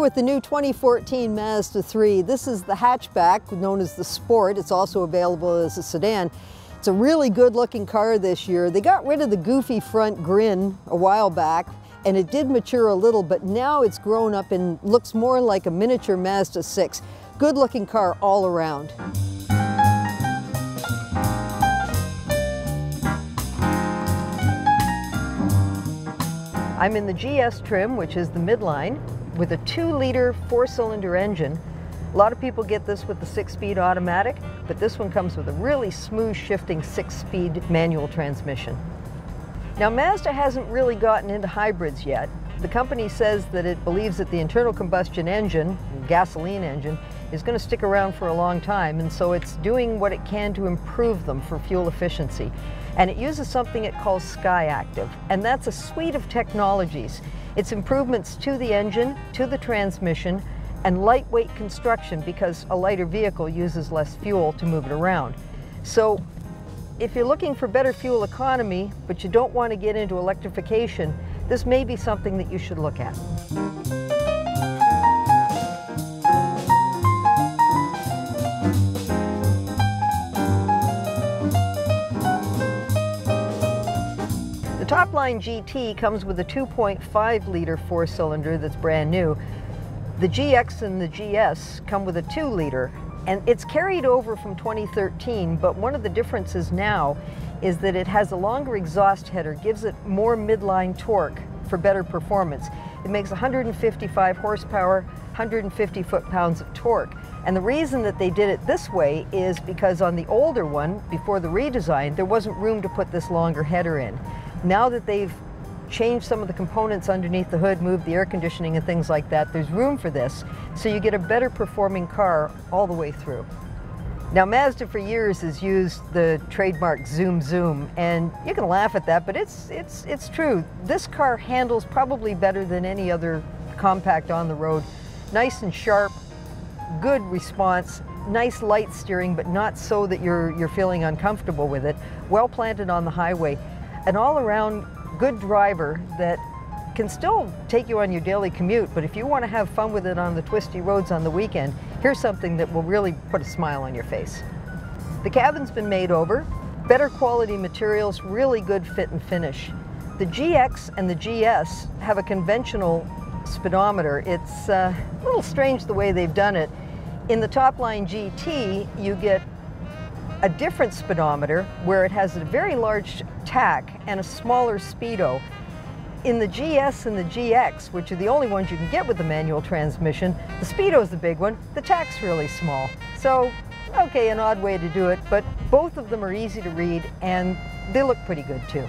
with the new 2014 Mazda 3. This is the hatchback, known as the Sport. It's also available as a sedan. It's a really good looking car this year. They got rid of the goofy front grin a while back, and it did mature a little, but now it's grown up and looks more like a miniature Mazda 6. Good looking car all around. I'm in the GS trim, which is the midline, with a 2-liter 4-cylinder engine. A lot of people get this with the 6-speed automatic, but this one comes with a really smooth shifting 6-speed manual transmission. Now, Mazda hasn't really gotten into hybrids yet. The company says that it believes that the internal combustion engine, gasoline engine, is going to stick around for a long time, and so it's doing what it can to improve them for fuel efficiency. And it uses something it calls SkyActiv, and that's a suite of technologies. It's improvements to the engine, to the transmission, and lightweight construction, because a lighter vehicle uses less fuel to move it around. So if you're looking for better fuel economy, but you don't want to get into electrification, this may be something that you should look at. The Topline GT comes with a 2.5-liter 4-cylinder that's brand new. The GX and the GS come with a 2-liter, and it's carried over from 2013, but one of the differences now is that it has a longer exhaust header, gives it more midline torque for better performance. It makes 155 horsepower, 150 foot-pounds of torque. And the reason that they did it this way is because on the older one, before the redesign, there wasn't room to put this longer header in. Now that they've changed some of the components underneath the hood, moved the air conditioning and things like that, there's room for this, so you get a better performing car all the way through. Now, Mazda for years has used the trademark zoom zoom, and you can laugh at that, but it's true. This car handles probably better than any other compact on the road. Nice and sharp, good response, nice light steering, but not so that you're feeling uncomfortable with it. Well planted on the highway. An all-around good driver that can still take you on your daily commute, but if you want to have fun with it on the twisty roads on the weekend, here's something that will really put a smile on your face. The cabin's been made over, better quality materials, really good fit and finish. The GX and the GS have a conventional speedometer. It's a little strange the way they've done it. In the Topline GT, you get a different speedometer where it has a very large tach and a smaller speedo. In the GS and the GX, which are the only ones you can get with the manual transmission, the speedo's the big one, the tach's really small. So, okay, an odd way to do it, but both of them are easy to read and they look pretty good too.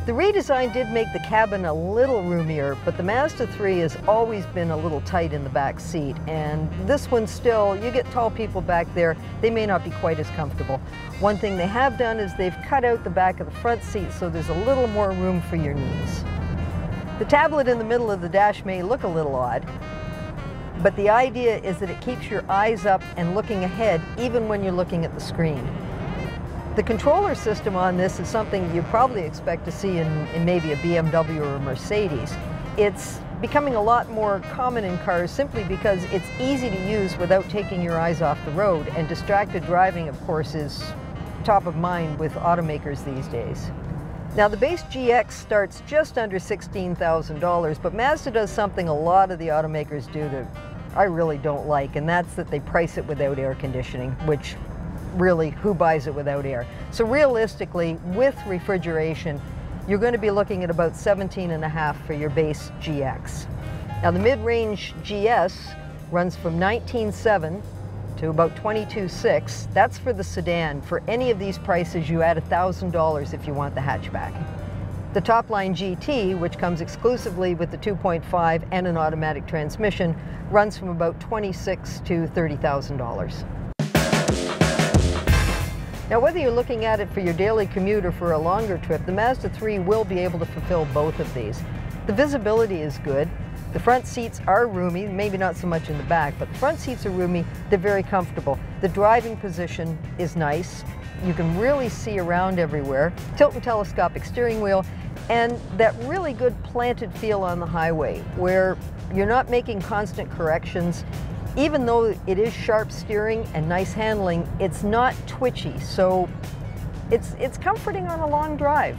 The redesign did make the cabin a little roomier, but the Mazda 3 has always been a little tight in the back seat, and this one still, you get tall people back there, they may not be quite as comfortable. One thing they have done is they've cut out the back of the front seat so there's a little more room for your knees. The tablet in the middle of the dash may look a little odd, but the idea is that it keeps your eyes up and looking ahead even when you're looking at the screen. The controller system on this is something you probably expect to see in maybe a BMW or a Mercedes. It's becoming a lot more common in cars simply because it's easy to use without taking your eyes off the road, and distracted driving, of course, is top of mind with automakers these days. Now, the base GX starts just under $16,000, but Mazda does something a lot of the automakers do that I really don't like, and that's that they price it without air conditioning, which really, who buys it without air? So realistically, with refrigeration, you're going to be looking at about $17.5 for your base GX. Now, the mid-range GS runs from $19.7 to about $22.6. That's for the sedan. For any of these prices, you add $1,000 if you want the hatchback. The Topline GT, which comes exclusively with the 2.5 and an automatic transmission, runs from about $26,000 to $30,000. Now, whether you're looking at it for your daily commute or for a longer trip, the Mazda 3 will be able to fulfill both of these. The visibility is good. The front seats are roomy, maybe not so much in the back, but the front seats are roomy. They're very comfortable. The driving position is nice. You can really see around everywhere. Tilt and telescopic steering wheel, and that really good planted feel on the highway, where You're not making constant corrections. Even though it is sharp steering and nice handling, it's not twitchy, so it's comforting on a long drive.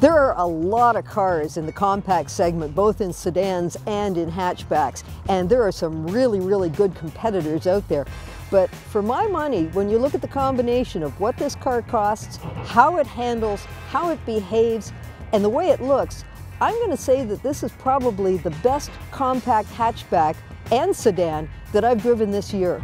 There are a lot of cars in the compact segment, both in sedans and in hatchbacks, and there are some really, really good competitors out there. But for my money, when you look at the combination of what this car costs, how it handles, how it behaves, and the way it looks, I'm going to say that this is probably the best compact hatchback and sedan that I've driven this year.